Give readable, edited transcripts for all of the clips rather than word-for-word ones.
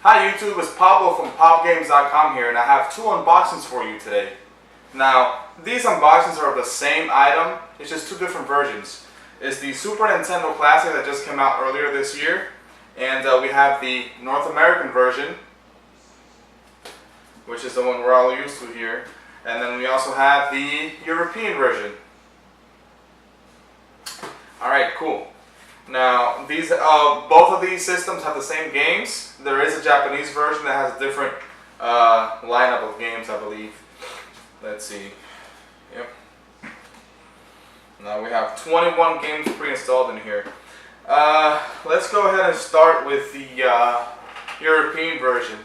Hi YouTube, it's Pablo from PABGAMES.com here, and I have two unboxings for you today. Now, these unboxings are of the same item, it's just two different versions. It's the Super Nintendo Classic that just came out earlier this year, and we have the North American version, which is the one we're all used to here, and then we also have the European version. Alright, cool. Now, these both of these systems have the same games. There is a Japanese version that has a different lineup of games, I believe. Let's see. Yep. Now we have 21 games pre-installed in here. Let's go ahead and start with the European version.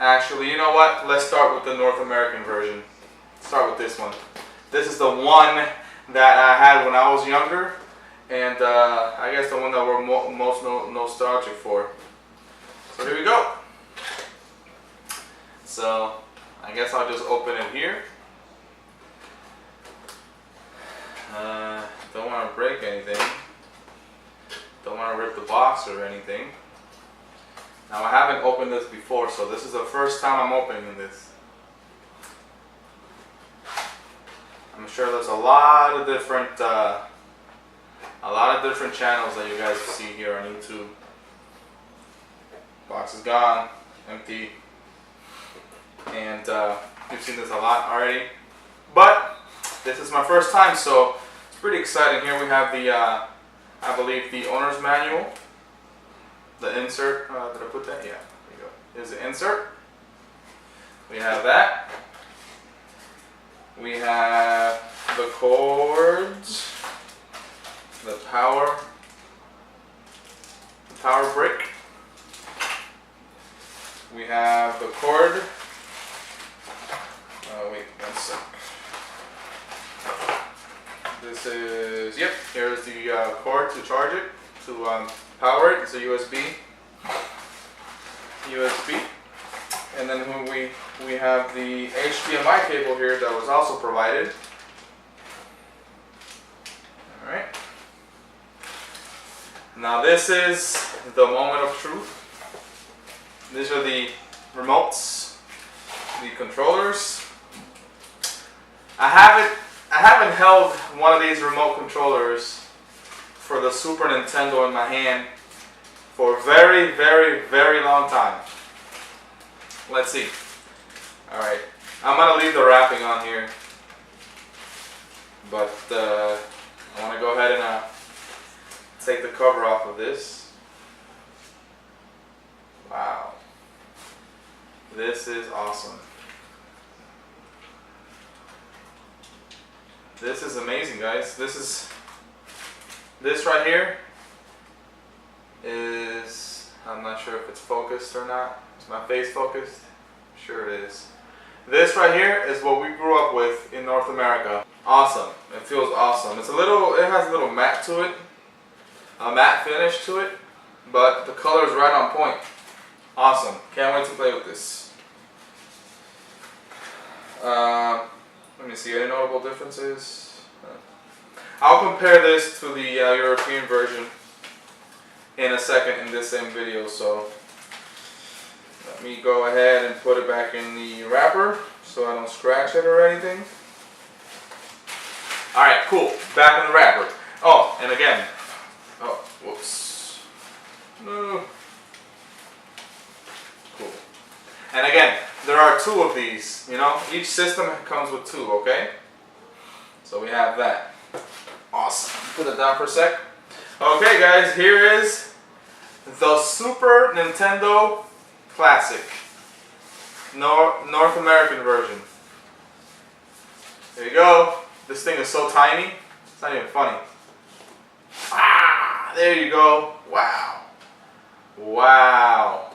Actually, you know what? Let's start with the North American version. Start with this one. This is the one that I had when I was younger, and I guess the one that we're most nostalgic for. So here we go. So I guess I'll just open it here. Don't want to break anything. Don't want to rip the box or anything. Now I haven't opened this before, so this is the first time I'm opening this. I'm sure there's a lot of different channels that you guys see here on YouTube. Box is gone, empty, and you've seen this a lot already. But this is my first time, so it's pretty exciting. Here we have the, I believe, the owner's manual, the insert. Did I put that? Yeah, there you go. Here's the insert. We have that. We have the cords, the power brick. We have the cord. Wait, 1 sec. This is, yep, here's the cord to charge it, to power it. It's a USB. And then we have the HDMI cable here that was also provided. Alright. Now this is the moment of truth. These are the remotes, the controllers. I haven't held one of these remote controllers for the Super Nintendo in my hand for a very, very, very long time. Let's see. Alright, I'm going to leave the wrapping on here, but I want to go ahead and take the cover off of this. Wow. This is awesome. This is amazing, guys. This right here is, I'm not sure if it's focused or not. Is my face focused? Sure it is. This right here is what we grew up with in North America. Awesome. It feels awesome. It has a little matte to it, a matte finish to it, but the color is right on point. Awesome. Can't wait to play with this. Let me see, any notable differences? I'll compare this to the European version in a second in this same video, so let me go ahead and put it back in the wrapper so I don't scratch it or anything. Alright, cool. Back in the wrapper. Oh, and again. Oh, whoops. No. Cool. And again, there are two of these, you know. Each system comes with two, okay? So we have that. Awesome. Put it down for a sec. Okay, guys, here is the Super Nintendo Classic, North American version. There you go. This thing is so tiny, it's not even funny. Ah, there you go. Wow. Wow.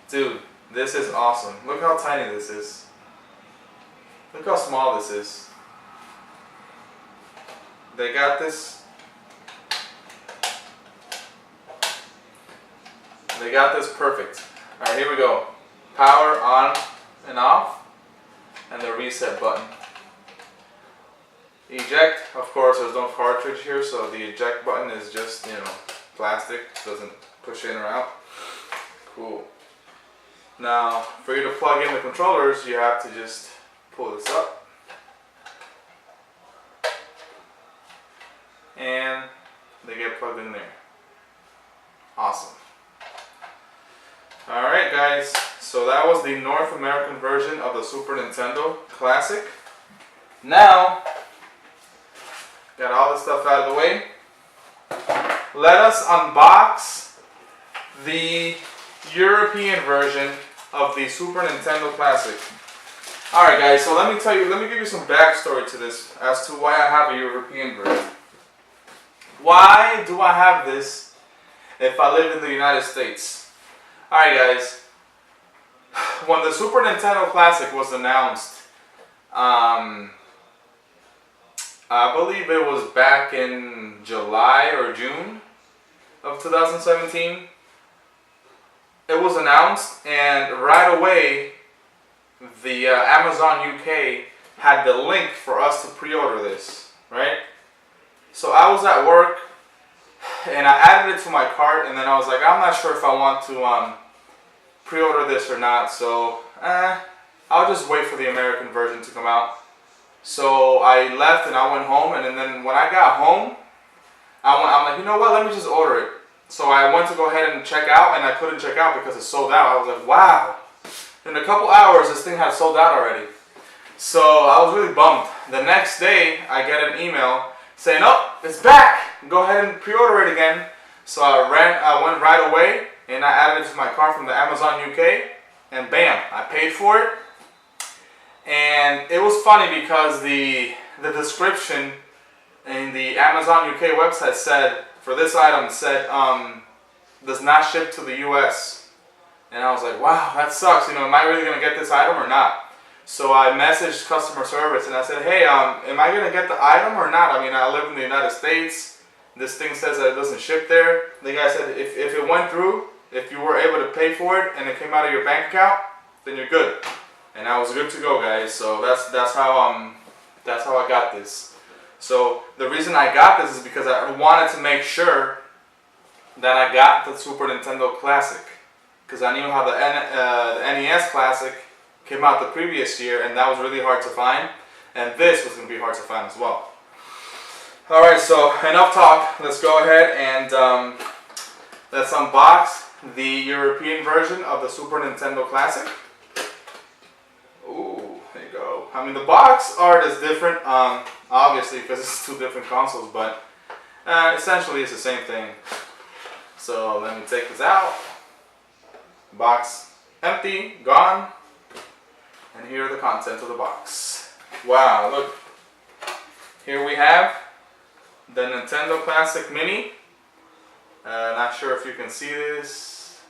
Dude, this is awesome. Look how tiny this is. Look how small this is. They got this. They got this perfect. Alright, here we go. Power on and off, and the reset button. Eject, of course, there's no cartridge here, so the eject button is just, you know, plastic, doesn't push in or out. Cool. Now, for you to plug in the controllers, you have to just pull this up. And they get plugged in there. Awesome. Alright guys, so that was the North American version of the Super Nintendo Classic. Now, got all this stuff out of the way. Let us unbox the European version of the Super Nintendo Classic. Alright guys, so let me give you some backstory to this as to why I have a European version. Why do I have this if I live in the United States? Alright guys, when the Super Nintendo Classic was announced, I believe it was back in July or June of 2017. It was announced, and right away the Amazon UK had the link for us to pre-order this, right? So I was at work and I added it to my cart, and then I was like, I'm not sure if I want to pre-order this or not, so I'll just wait for the American version to come out. So I left and I went home, and then when I got home, I'm like, you know what, let me just order it. So I went to go ahead and check out, and I couldn't check out because it sold out. I was like, wow. In a couple hours, this thing had sold out already. So I was really bummed. The next day, I get an email saying, oh, it's back. Go ahead and pre-order it again. So I went right away, and I added it to my cart from the Amazon UK, and bam, I paid for it. And it was funny because the description in the Amazon UK website said, for this item, said, does not ship to the US. And I was like, wow, that sucks. You know, am I really going to get this item or not? So I messaged customer service and I said, hey, am I going to get the item or not? I mean, I live in the United States. This thing says that it doesn't ship there. The guy said, if it went through, if you were able to pay for it and it came out of your bank account, then you're good. And I was good to go, guys. So that's how I got this. So the reason I got this is because I wanted to make sure that I got the Super Nintendo Classic, because I knew how the NES Classic came out the previous year, and that was really hard to find, and this was going to be hard to find as well. Alright, so enough talk. Let's go ahead and let's unbox the European version of the Super Nintendo Classic. Ooh, there you go. I mean, the box art is different, obviously, because it's two different consoles, but essentially it's the same thing. So let me take this out. Box empty, gone. And here are the contents of the box. Wow, look. Here we have the Nintendo Classic Mini. Not sure if you can see this.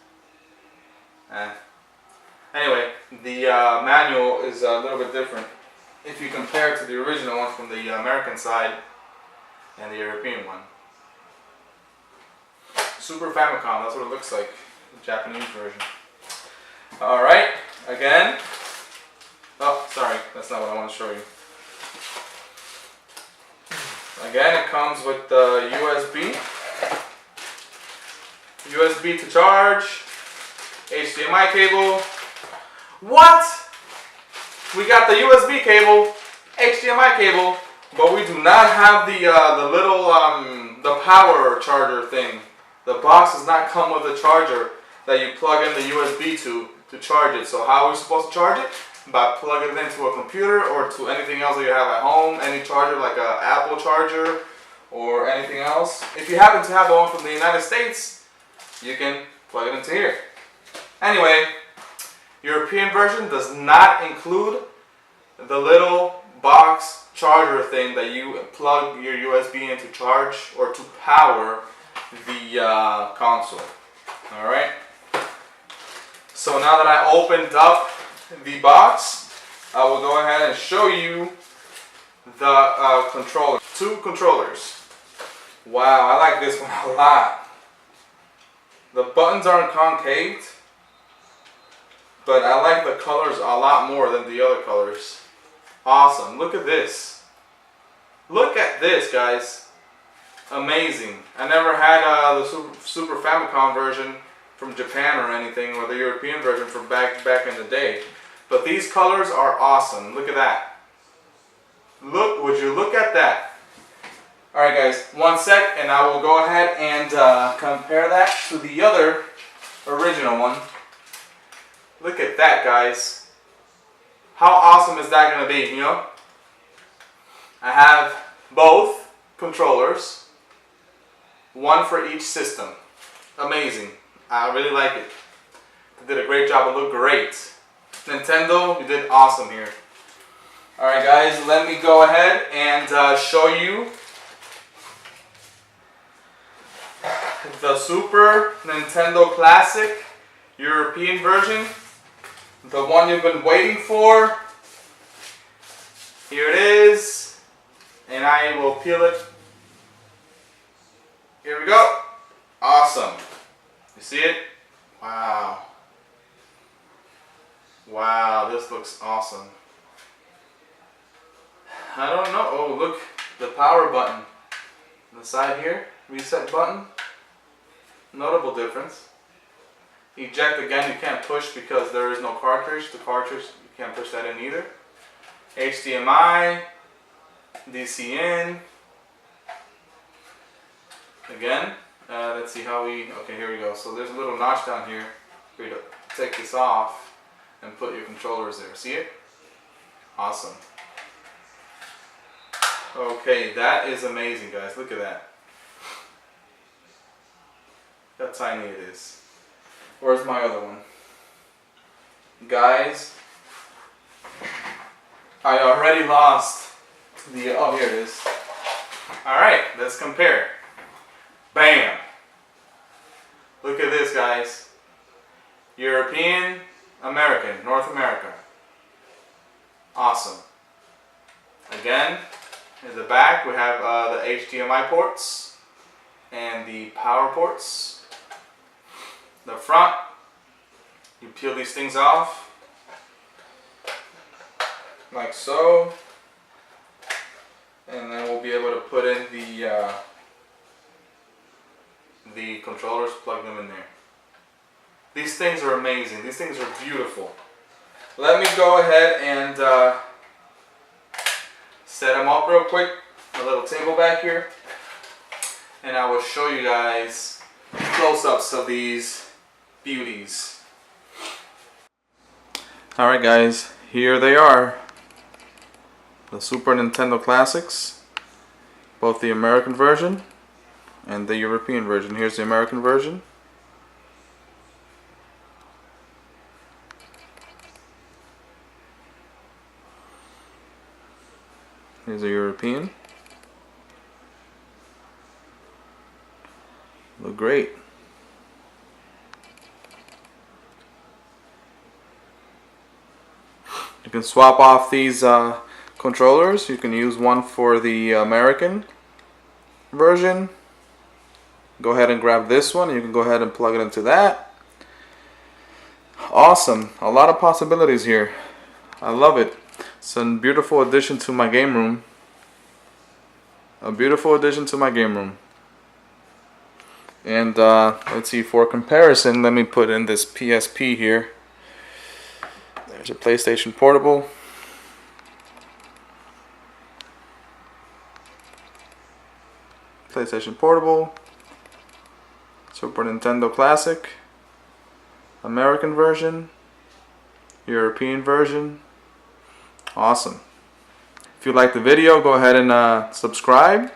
Anyway, the manual is a little bit different if you compare it to the original one from the American side and the European one. Super Famicom, that's what it looks like, the Japanese version. Alright, again. Oh, sorry, that's not what I want to show you. Again, it comes with the USB to charge, HDMI cable. What? We got the USB cable, HDMI cable, but we do not have the little the power charger thing. The box does not come with a charger that you plug in the USB to charge it. So how are we supposed to charge it? By plugging it into a computer or to anything else that you have at home, any charger like an Apple charger or anything else. If you happen to have the one from the United States, you can plug it into here. Anyway, European version does not include the little box charger thing that you plug your USB in to charge or to power the console. Alright, so now that I opened up the box, I will go ahead and show you the controller. Two controllers. Wow, I like this one a lot. The buttons aren't concaved, but I like the colors a lot more than the other colors. Awesome, look at this. Look at this, guys. Amazing. I never had the Super Famicom version from Japan or anything, or the European version from back in the day. But these colors are awesome. Look at that. Would you look at that? Alright guys, one sec and I will go ahead and compare that to the other original one. Look at that, guys. How awesome is that going to be, you know? I have both controllers, one for each system. Amazing. I really like it. They did a great job. It looked great. Nintendo, you did awesome here. Alright guys, let me go ahead and show you the Super Nintendo Classic European version. The one you've been waiting for. Here it is. And I will peel it. Here we go. Awesome. You see it? Wow. Wow, this looks awesome. I don't know. Oh, look. The power button. On the side here. Reset button. Notable difference. Eject again, you can't push because there is no cartridge. The cartridge, you can't push that in either. HDMI, DC in. Again, let's see how we, okay, here we go. So there's a little notch down here for you to take this off and put your controllers there. See it? Awesome. Okay, that is amazing, guys. Look at that. How tiny it is. Where's my other one? Guys, I already lost the, oh, here it is. Alright, let's compare. Bam! Look at this, guys. European, American, North America. Awesome. Again, in the back we have the HDMI ports and the power ports. The front, you peel these things off like so, and then we'll be able to put in the controllers, plug them in there. These things are amazing. These things are beautiful. Let me go ahead and set them up real quick. A little table back here, and I will show you guys close-ups of these beauties. Alright guys, here they are. The Super Nintendo Classics. Both the American version and the European version. Here's the American version. Here's the European. Look great. You can swap off these controllers. You can use one for the American version. Go ahead and grab this one. You can go ahead and plug it into that. Awesome. A lot of possibilities here. I love it. It's a beautiful addition to my game room. A beautiful addition to my game room. And let's see, for comparison, let me put in this PSP here. There's a PlayStation Portable. PlayStation Portable. Super Nintendo Classic. American version. European version. Awesome. If you like the video, go ahead and subscribe.